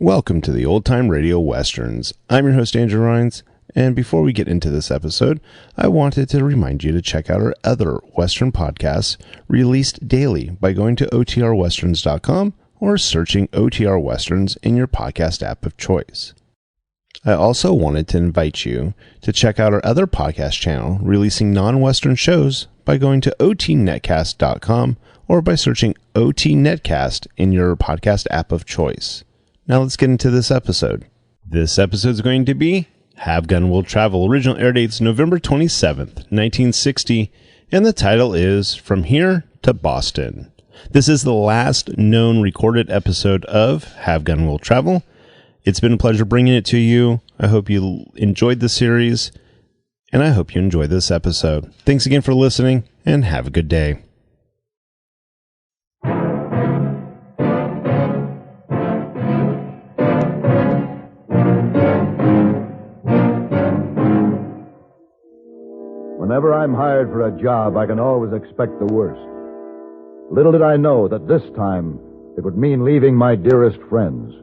Welcome to the Old Time Radio Westerns. I'm your host, Andrew Rhynes, and before we get into this episode, I wanted to remind you to check out our other Western podcasts released daily by going to otrwesterns.com or searching OTR Westerns in your podcast app of choice. I also wanted to invite you to check out our other podcast channel releasing non-Western shows by going to otnetcast.com or by searching OT Netcast in your podcast app of choice. Now let's get into this episode. This episode is going to be Have Gun Will Travel. Original air dates November 27th, 1960, and the title is From Here to Boston. This is the last known recorded episode of Have Gun Will Travel. It's been a pleasure bringing it to you. I hope you enjoyed the series, and I hope you enjoyed this episode. Thanks again for listening, and have a good day. Whenever I'm hired for a job, I can always expect the worst. Little did I know that this time it would mean leaving my dearest friends.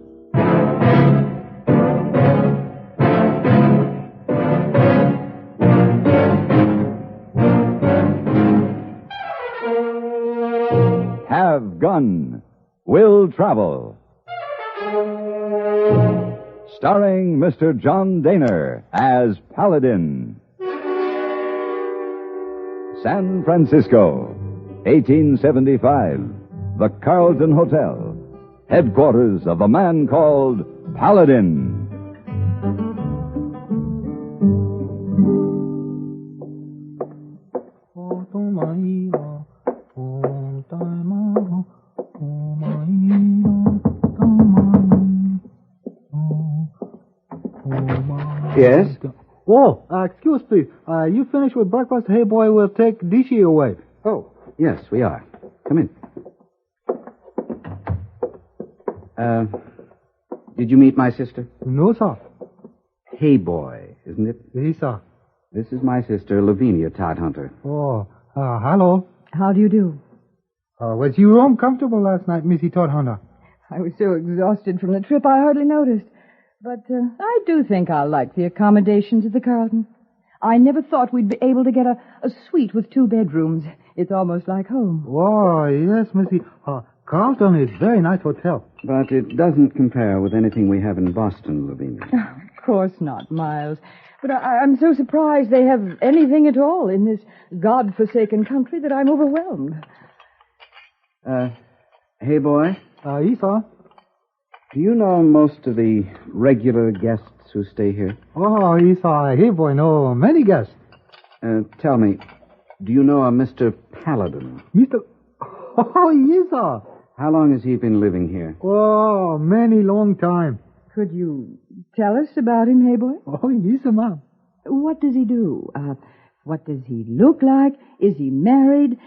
Have Gun Will Travel. Starring Mr. John Daner as Paladin. San Francisco, 1875. The Carlton Hotel, headquarters of a man called Paladin. Yes? Oh, excuse please. You finished with breakfast? Hey, boy, we'll take Dishy away. Oh, yes, we are. Come in. Did you meet my sister? No, sir. Hey, boy, isn't it? Yes, sir. This is my sister, Lavinia Todhunter. Oh, hello. How do you do? Was your room comfortable last night, Missy Todhunter? I was so exhausted from the trip I hardly noticed. But I do think I'll like the accommodations at the Carlton. I never thought we'd be able to get a suite with 2 bedrooms. It's almost like home. Oh, yes, Missy. Carlton is a very nice hotel. But it doesn't compare with anything we have in Boston, Lavinia. Of course not, Miles. But I'm so surprised they have anything at all in this God-forsaken country that I'm overwhelmed. Hey, boy. Yes, sir. Do you know most of the regular guests who stay here? Oh, yes, sir. Hey, boy, no, many guests. Tell me, do you know a Mr. Paladin? Mr. Oh, yes, sir. How long has he been living here? Oh, many long time. Could you tell us about him, hey, boy? Oh, yes, sir, ma'am. What does he do? What does he look like? Is he married?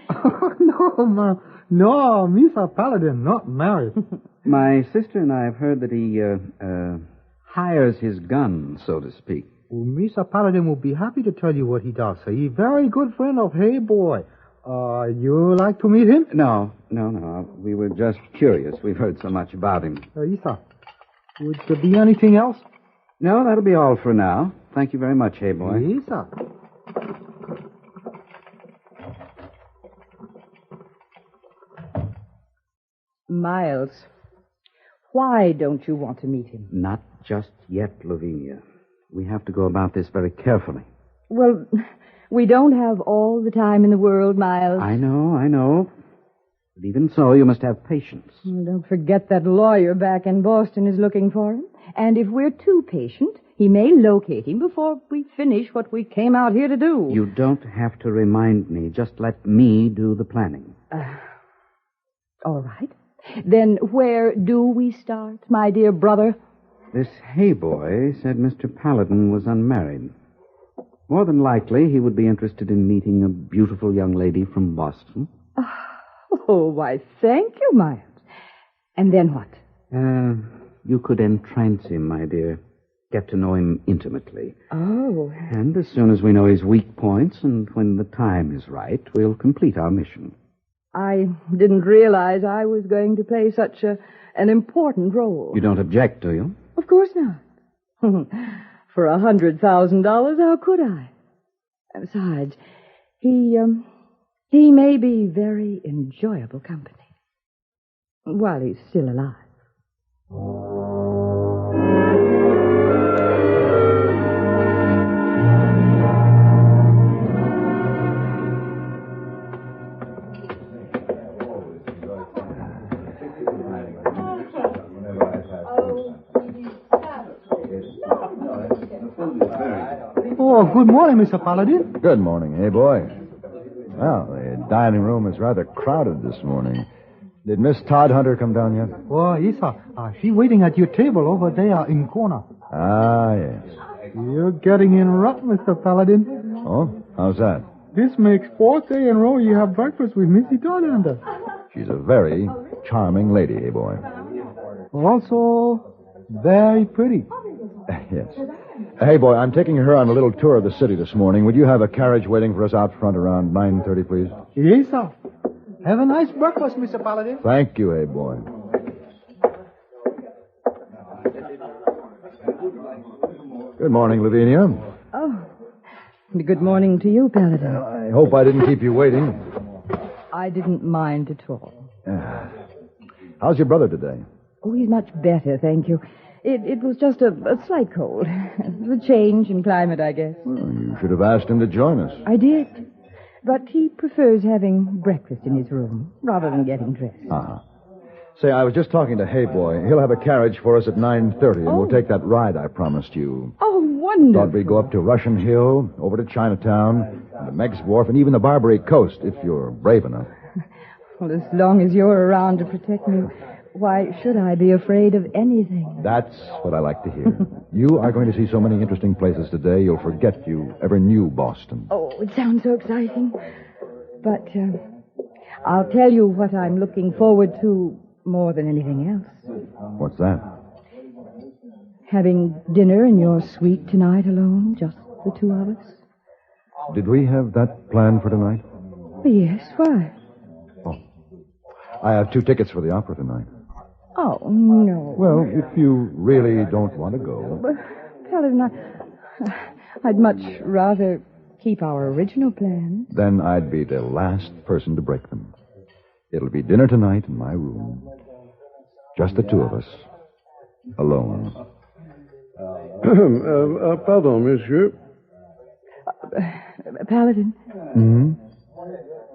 No, ma'am. No, Mr. Paladin, not married. My sister and I have heard that he, hires his gun, so to speak. Well, Mr. Paladin will be happy to tell you what he does. He's a very good friend of Hey Boy. You like to meet him? No. We were just curious. We've heard so much about him. Yes, sir. Would there be anything else? No, that'll be all for now. Thank you very much, Hey Boy. Yes, sir. Miles, why don't you want to meet him? Not just yet, Lavinia. We have to go about this very carefully. Well, we don't have all the time in the world, Miles. I know. But even so, you must have patience. Don't forget that lawyer back in Boston is looking for him. And if we're too patient, he may locate him before we finish what we came out here to do. You don't have to remind me. Just let me do the planning. All right. Then where do we start, my dear brother? This Hey Boy said Mr. Paladin was unmarried. More than likely, he would be interested in meeting a beautiful young lady from Boston. Oh, why, thank you, Miles. And then what? You could entrance him, my dear. Get to know him intimately. Oh. And as soon as we know his weak points and when the time is right, we'll complete our mission. I didn't realize I was going to play such an important role. You don't object, do you? Of course not. For $100,000, how could I? Besides, he may be very enjoyable company while he's still alive. Oh, good morning, Mr. Paladin. Good morning, hey, boy. Well, the dining room is rather crowded this morning. Did Miss Todd Hunter come down yet? Oh, Isa, she's waiting at your table over there in corner. Ah, yes. You're getting in rough, Mr. Paladin. Oh, how's that? This makes 4th day in a row you have breakfast with Missy Todd. She's a very charming lady, hey, boy. Also, very pretty. Yes. Hey, boy, I'm taking her on a little tour of the city this morning. Would you have a carriage waiting for us out front around 9:30, please? Yes, sir. Have a nice breakfast, Mr. Paladin. Thank you, hey, boy. Good morning, Lavinia. Oh, good morning to you, Paladin. I hope I didn't keep you waiting. I didn't mind at all. How's your brother today? Oh, he's much better, thank you. It was just a slight cold. The change in climate, I guess. Well, you should have asked him to join us. I did. But he prefers having breakfast in his room rather than getting dressed. Uh-huh. Say, I was just talking to Hey Boy. He'll have a carriage for us at 9:30, and we'll take that ride I promised you. Oh, wonderful. Thought we'd go up to Russian Hill, over to Chinatown, and to Meg's Wharf, and even the Barbary Coast, if you're brave enough. Well, as long as you're around to protect me, why should I be afraid of anything? That's what I like to hear. You are going to see so many interesting places today, you'll forget you ever knew Boston. Oh, it sounds so exciting. But I'll tell you what I'm looking forward to more than anything else. What's that? Having dinner in your suite tonight alone, just the two of us. Did we have that planned for tonight? Yes, why? Oh. I have 2 tickets for the opera tonight. Oh, no. Well, if you really don't want to go. But, Paladin, I'd much rather keep our original plans. Then I'd be the last person to break them. It'll be dinner tonight in my room. Just the 2 of us. Alone. Pardon, monsieur. Paladin. Hmm?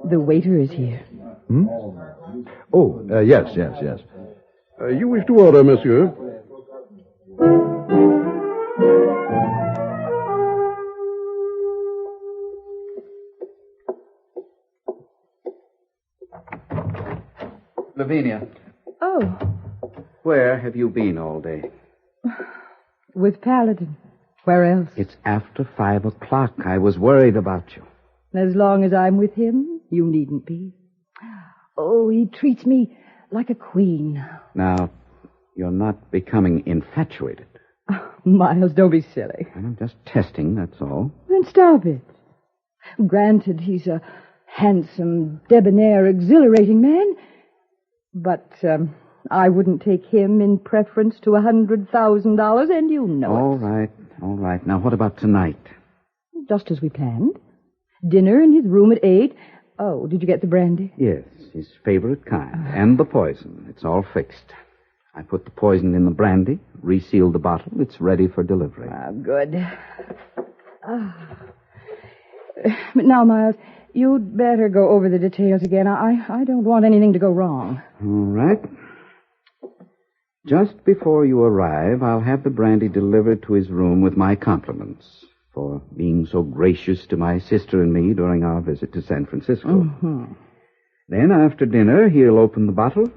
The waiter is here. Hmm? Oh, yes. You wish to order, monsieur? Lavinia, Oh, where have you been all day? with Paladin. Where else? It's after 5 o'clock. I was worried about you. As long as I'm with him, you needn't be. Oh, he treats me like a queen. Now, you're not becoming infatuated. Oh, Miles, don't be silly. I'm just testing, that's all. Then stop it. Granted, he's a handsome, debonair, exhilarating man, but I wouldn't take him in preference to $100,000, and you know it. All right. Now, what about tonight? Just as we planned. Dinner in his room at 8. Oh, did you get the brandy? Yes, his favorite kind. And the poison. It's all fixed. I put the poison in the brandy, resealed the bottle. It's ready for delivery. Ah, good. But now, Miles, you'd better go over the details again. I don't want anything to go wrong. All right. Just before you arrive, I'll have the brandy delivered to his room with my compliments for being so gracious to my sister and me during our visit to San Francisco. Mm-hmm. Then, after dinner, he'll open the bottle,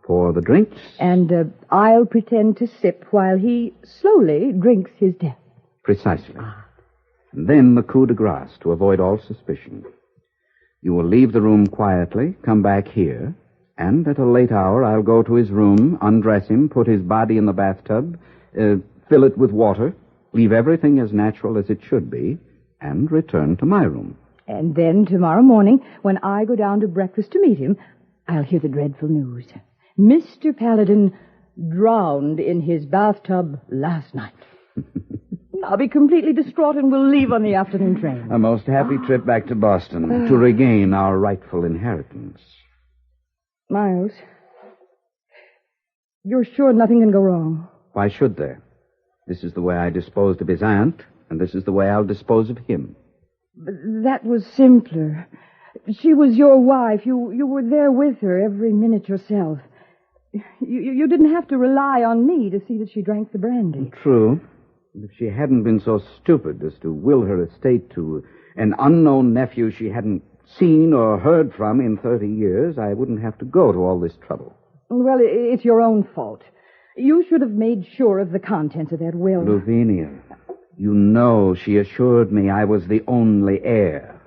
pour the drinks. And I'll pretend to sip while he slowly drinks his death. Precisely. And then the coup de grace to avoid all suspicion. You will leave the room quietly, come back here, and at a late hour I'll go to his room, undress him, put his body in the bathtub, fill it with water, leave everything as natural as it should be, and return to my room. And then tomorrow morning, when I go down to breakfast to meet him, I'll hear the dreadful news. Mr. Paladin drowned in his bathtub last night. I'll be completely distraught and will leave on the afternoon train. A most happy trip back to Boston to regain our rightful inheritance. Miles, you're sure nothing can go wrong? Why should there? This is the way I disposed of his aunt, and this is the way I'll dispose of him. But that was simpler. She was your wife. You were there with her every minute yourself. You didn't have to rely on me to see that she drank the brandy. True. If she hadn't been so stupid as to will her estate to an unknown nephew she hadn't seen or heard from in 30 years, I wouldn't have to go to all this trouble. Well, it's your own fault. You should have made sure of the contents of that will. Lavinia, you know she assured me I was the only heir.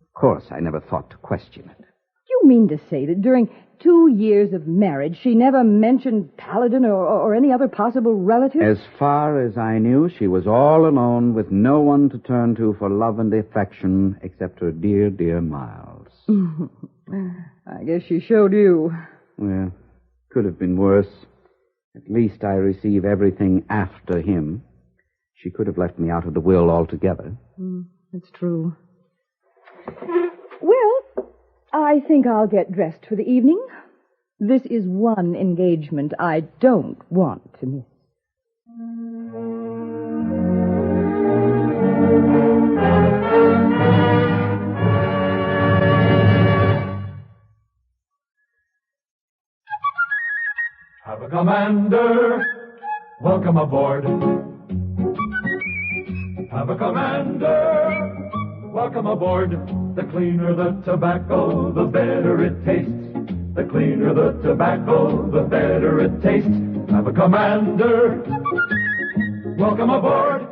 Of course, I never thought to question it. You mean to say that during 2 years of marriage, she never mentioned Paladin or any other possible relative? As far as I knew, she was all alone with no one to turn to for love and affection except her dear, dear Miles. I guess she showed you. Well, could have been worse. At least I receive everything after him. She could have left me out of the will altogether. That's true. Well, I think I'll get dressed for the evening. This is one engagement I don't want to miss. Have a commander, welcome aboard. Have a commander, welcome aboard. The cleaner the tobacco, the better it tastes. The cleaner the tobacco, the better it tastes. Have a commander, welcome aboard.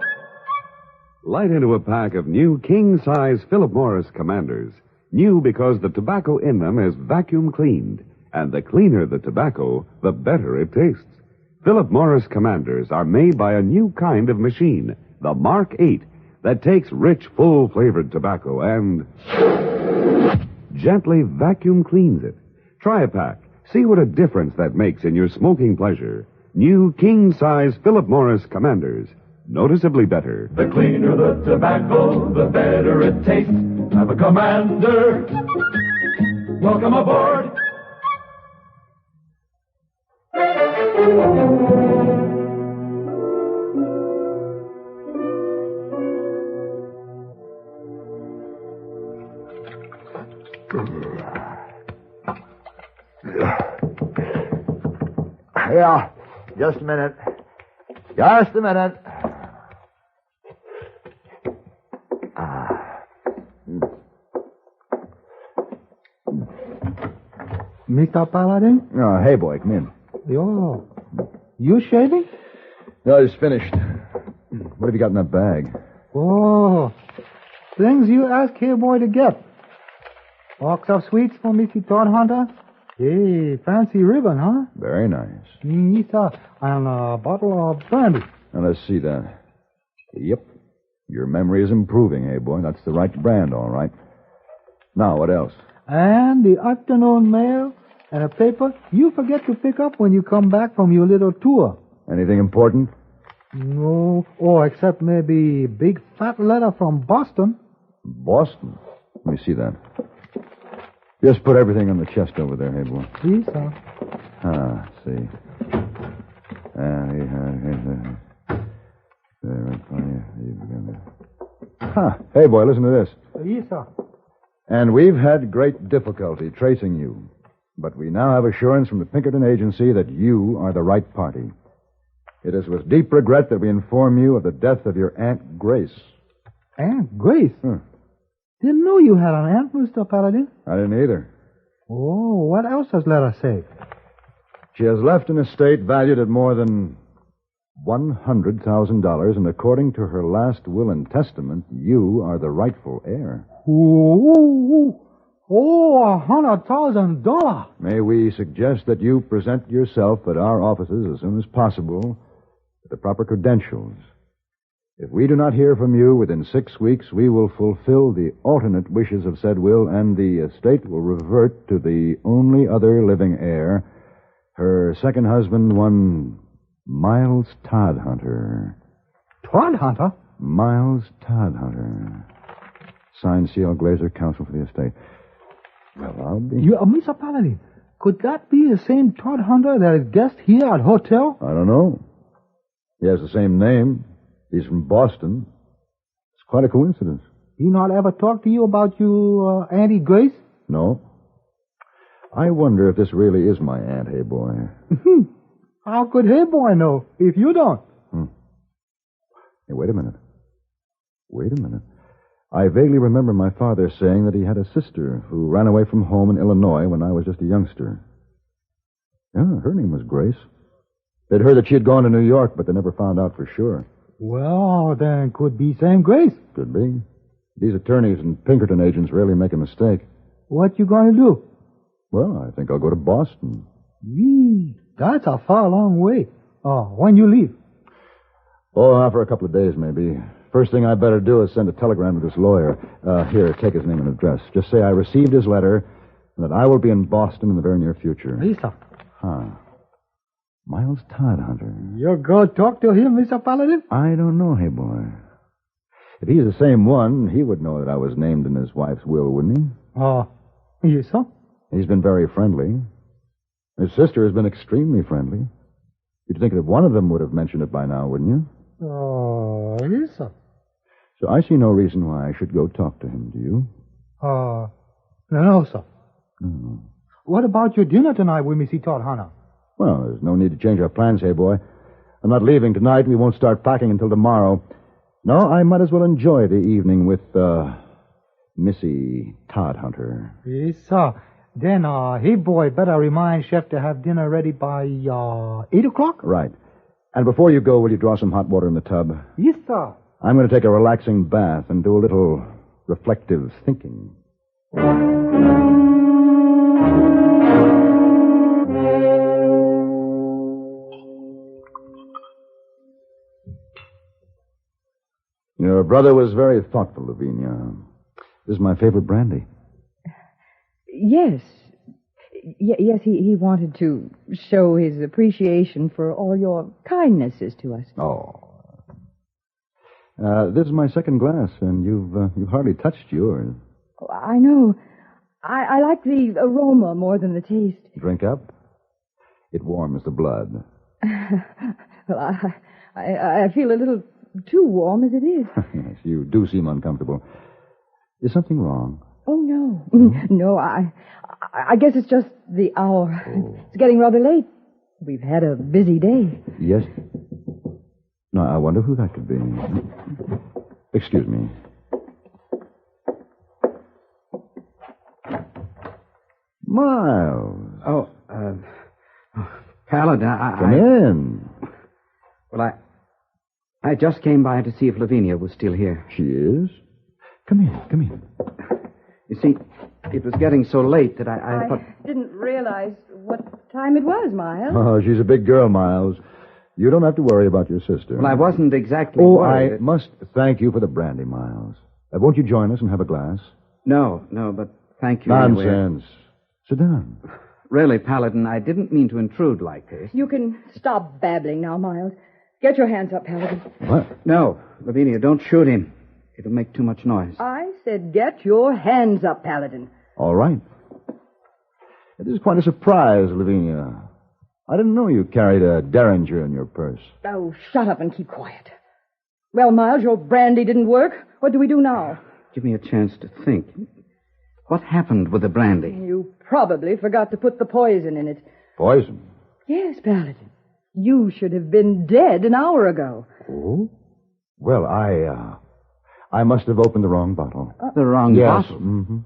Light into a pack of new king-size Philip Morris Commanders. New because the tobacco in them is vacuum cleaned. And the cleaner the tobacco, the better it tastes. Philip Morris Commanders are made by a new kind of machine, the Mark 8, that takes rich, full-flavored tobacco and gently vacuum cleans it. Try a pack. See what a difference that makes in your smoking pleasure. New king-size Philip Morris Commanders. Noticeably better. The cleaner the tobacco, the better it tastes. Have a commander, welcome aboard. Yeah, just a minute. Just a minute. Mr. Paladin? Oh, hey, boy, come in. Yo, you shaving? No, it's finished. What have you got in that bag? Oh, things you ask here, boy, to get. Box of sweets for Missy Todd Hunter. Hey, fancy ribbon, huh? Very nice. Yes, sir. And a bottle of brandy. Now, let's see that. Yep. Your memory is improving, hey, boy. That's the right brand, all right. Now, what else? And the afternoon mail and a paper you forget to pick up when you come back from your little tour. Anything important? No. Oh, except maybe big fat letter from Boston. Boston? Let me see that. Just put everything on the chest over there, hey, boy. Yes, sir. See. Hey, boy, listen to this. Yes, sir. And we've had great difficulty tracing you. But we now have assurance from the Pinkerton Agency that you are the right party. It is with deep regret that we inform you of the death of your Aunt Grace. Aunt Grace? Didn't know you had an aunt, Mr. Paladin. I didn't either. Oh, what else does letter say? She has left an estate valued at more than $100,000, and according to her last will and testament, you are the rightful heir. Oh, $100,000. May we suggest that you present yourself at our offices as soon as possible with the proper credentials. If we do not hear from you within 6 weeks, we will fulfill the alternate wishes of said will, and the estate will revert to the only other living heir, Her second husband, one Miles Todhunter. Todhunter? Miles Todhunter. Signed, C.L. Glazer, counsel for the estate. Well, I'll be... Mr. Paladin, could that be the same Todhunter that is guest here at hotel? I don't know. He has the same name. He's from Boston. It's quite a coincidence. He not ever talked to you about your Auntie Grace? No. I wonder if this really is my aunt, hey boy. How could hey boy know if you don't? Hey, wait a minute. I vaguely remember my father saying that he had a sister who ran away from home in Illinois when I was just a youngster. Yeah, her name was Grace. They'd heard that she had gone to New York, but they never found out for sure. Well, then could be same Grace. Could be. These attorneys and Pinkerton agents rarely make a mistake. What you gonna do? Well, I think I'll go to Boston. That's a far long way. Oh, when you leave? Oh, for a couple of days, maybe. First thing I better do is send a telegram to this lawyer. Here, take his name and address. Just say I received his letter and that I will be in Boston in the very near future. Lisa. Huh. Miles Todhunter. You go talk to him, Mr. Paladin? I don't know, hey boy. If he's the same one, he would know that I was named in his wife's will, wouldn't he? Oh, yes, sir. He's been very friendly. His sister has been extremely friendly. You'd think that one of them would have mentioned it by now, wouldn't you? Oh, yes, sir. So I see no reason why I should go talk to him, do you? No, sir. No. What about your dinner tonight with Missy Todhunter? Well, there's no need to change our plans, hey boy. I'm not leaving tonight. We won't start packing until tomorrow. No, I might as well enjoy the evening with, Missy Todhunter. Yes, sir. Then, hey boy, better remind Chef to have dinner ready by, 8 o'clock? Right. And before you go, will you draw some hot water in the tub? Yes, sir. I'm going to take a relaxing bath and do a little reflective thinking. Your brother was very thoughtful, Lavinia. This is my favorite brandy. Yes. Yes, he wanted to show his appreciation for all your kindnesses to us. Oh. This is my second glass, and you've hardly touched yours. Oh, I know. I like the aroma more than the taste. Drink up. It warms the blood. Well, I feel a little too warm as it is. Yes, you do seem uncomfortable. Is something wrong? Oh, no. No, I guess it's just the hour. Oh. It's getting rather late. We've had a busy day. Yes. No, I wonder who that could be. Excuse me. Miles. Oh, Paladin, Come in. Well, I just came by to see if Lavinia was still here. She is? Come in. You see, it was getting so late that I thought... didn't realize what time it was, Miles. Oh, she's a big girl, Miles. You don't have to worry about your sister. Well, I wasn't exactly Oh, worried. I must thank you for the brandy, Miles. Won't you join us and have a glass? No, but thank you anyway. Nonsense. Sit down. Really, Paladin, I didn't mean to intrude like this. You can stop babbling now, Miles. Get your hands up, Paladin. What? No, Lavinia, don't shoot him. It'll make too much noise. I said get your hands up, Paladin. All right. This is quite a surprise, Lavinia. I didn't know you carried a Derringer in your purse. Oh, shut up and keep quiet. Well, Miles, your brandy didn't work. What do we do now? Give me a chance to think. What happened with the brandy? You probably forgot to put the poison in it. Poison? Yes, Paladin. You should have been dead an hour ago. Oh? Well, I must have opened the wrong bottle. The wrong Yes. bottle? Mm-hmm.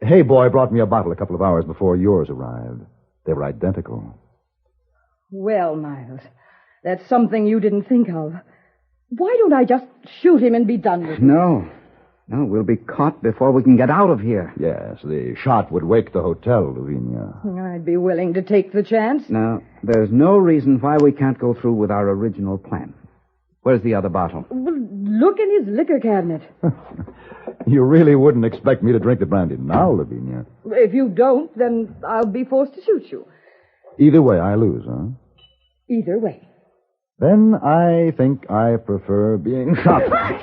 Hey, boy brought me a bottle a couple of hours before yours arrived. They were identical. Well, Miles, that's something you didn't think of. Why don't I just shoot him and be done with it? No, we'll be caught before we can get out of here. Yes, the shot would wake the hotel, Lavinia. I'd be willing to take the chance. Now, there's no reason why we can't go through with our original plan. Where's the other bottle? Well, look in his liquor cabinet. You really wouldn't expect me to drink the brandy now, Lavinia. If you don't, then I'll be forced to shoot you. Either way, I lose, huh? Either way. Then I think I prefer being shot. Stop!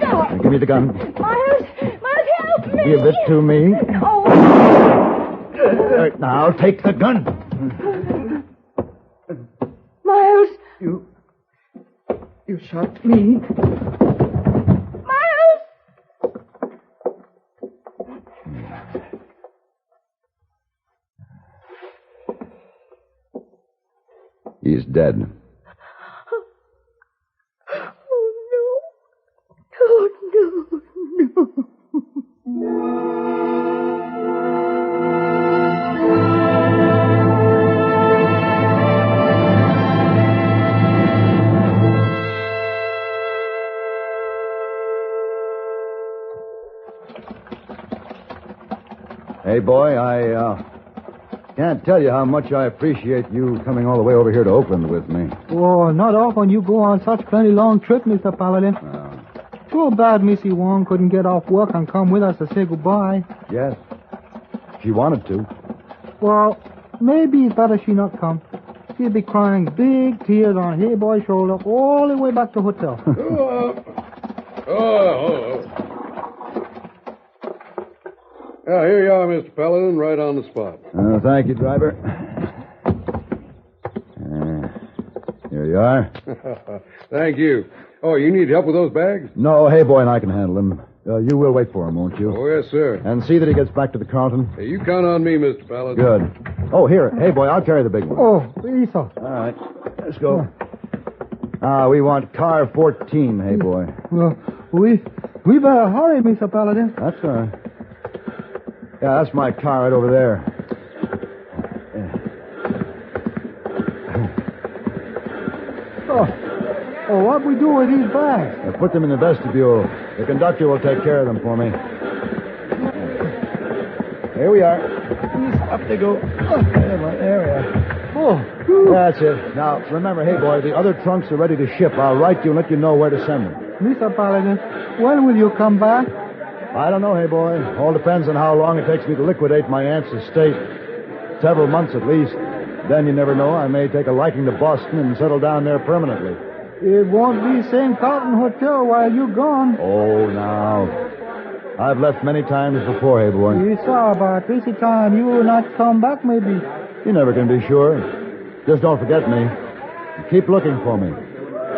Now, give me the gun. Miles, help me! Give it to me. Oh. Now, take the gun. Miles! You shot me. Miles! He's dead. Hey, boy, I can't tell you how much I appreciate you coming all the way over here to Oakland with me. Oh, not often you go on such plenty long trip, Mr. Paladin. Too bad Missy Wong couldn't get off work and come with us to say goodbye. Yes. She wanted to. Well, maybe it's better she not come. She'll be crying big tears on Hey Boy's shoulder all the way back to the hotel. Yeah, here you are, Mr. Paladin, right on the spot. Thank you, driver. Here you are. Thank you. Oh, you need help with those bags? No, Hey Boy and I can handle him. You will wait for him, won't you? Oh, yes, sir. And see that he gets back to the Carlton. Hey, you count on me, Mr. Paladin. Good. Oh, here. Hey Boy, I'll carry the big one. Oh, Lisa. All right. Let's go. We want car 14, Hey Boy. Well, we better hurry, Mr. Paladin. That's all right. Yeah, that's my car right over there. Oh, what we do with these bags? Put them in the vestibule. The conductor will take care of them for me. Here we are. Up they go. There we are. Oh. That's it. Now, remember, Hey Boy, the other trunks are ready to ship. I'll write you and let you know where to send them. Mr. Paladin, when will you come back? I don't know, Hey Boy. All depends on how long it takes me to liquidate my aunt's estate. Several months at least. Then you never know. I may take a liking to Boston and settle down there permanently. It won't be same Carlton Hotel while you're gone. Oh, now. I've left many times before, Hey Boy. You saw about this time you will not come back, maybe. You never can be sure. Just don't forget me. Keep looking for me.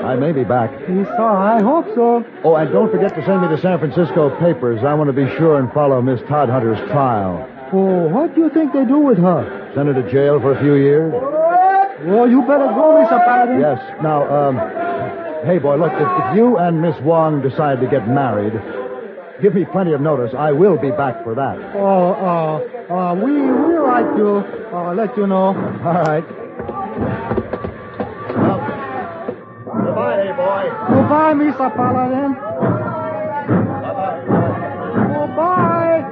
I may be back. You saw, I hope so. Oh, and don't forget to send me the San Francisco papers. I want to be sure and follow Miss Todd Hunter's trial. Oh, what do you think they do with her? Send her to jail for a few years? Oh, you better go, Mr. Paladin. Yes. Now, Hey Boy, look, if you and Miss Wong decide to get married, give me plenty of notice. I will be back for that. We'll write you. Let you know. All right. Well, goodbye, Hey Boy. Goodbye, Mr. Paladin. Goodbye.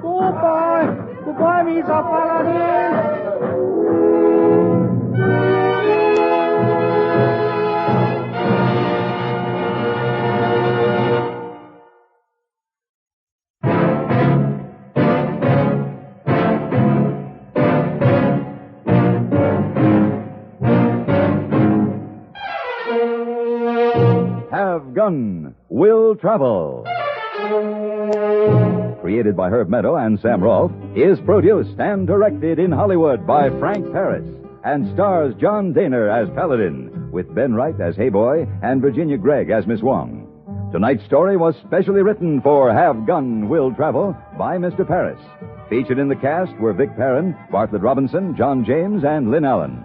Goodbye. Goodbye, Mr. Paladin. Have Gun Will Travel. Created by Herb Meadow and Sam Rolfe, is produced and directed in Hollywood by Frank Paris and stars John Daner as Paladin, with Ben Wright as Hey Boy and Virginia Gregg as Miss Wong. Tonight's story was specially written for Have Gun Will Travel by Mr. Paris. Featured in the cast were Vic Perrin, Bartlett Robinson, John James, and Lynn Allen.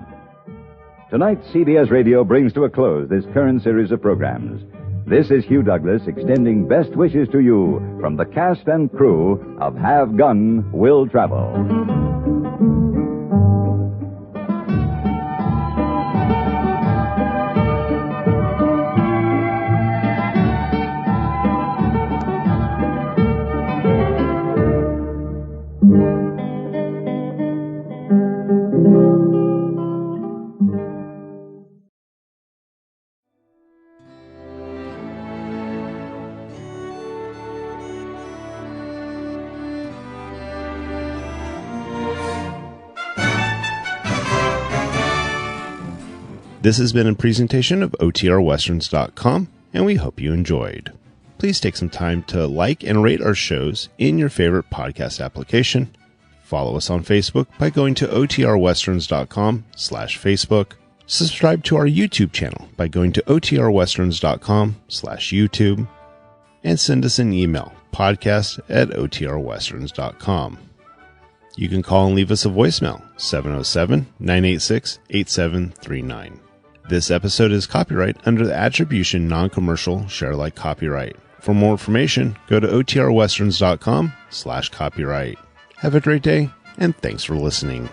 Tonight, CBS Radio brings to a close this current series of programs. This is Hugh Douglas extending best wishes to you from the cast and crew of Have Gun Will Travel. This has been a presentation of OTRWesterns.com, and we hope you enjoyed. Please take some time to like and rate our shows in your favorite podcast application. Follow us on Facebook by going to OTRWesterns.com/Facebook. Subscribe to our YouTube channel by going to OTRWesterns.com/YouTube. And send us an email, podcast@OTRWesterns.com. You can call and leave us a voicemail, 707-986-8739. This episode is copyright under the Attribution Non-Commercial Share-alike copyright. For more information, go to OTRWesterns.com/copyright. Have a great day, and thanks for listening.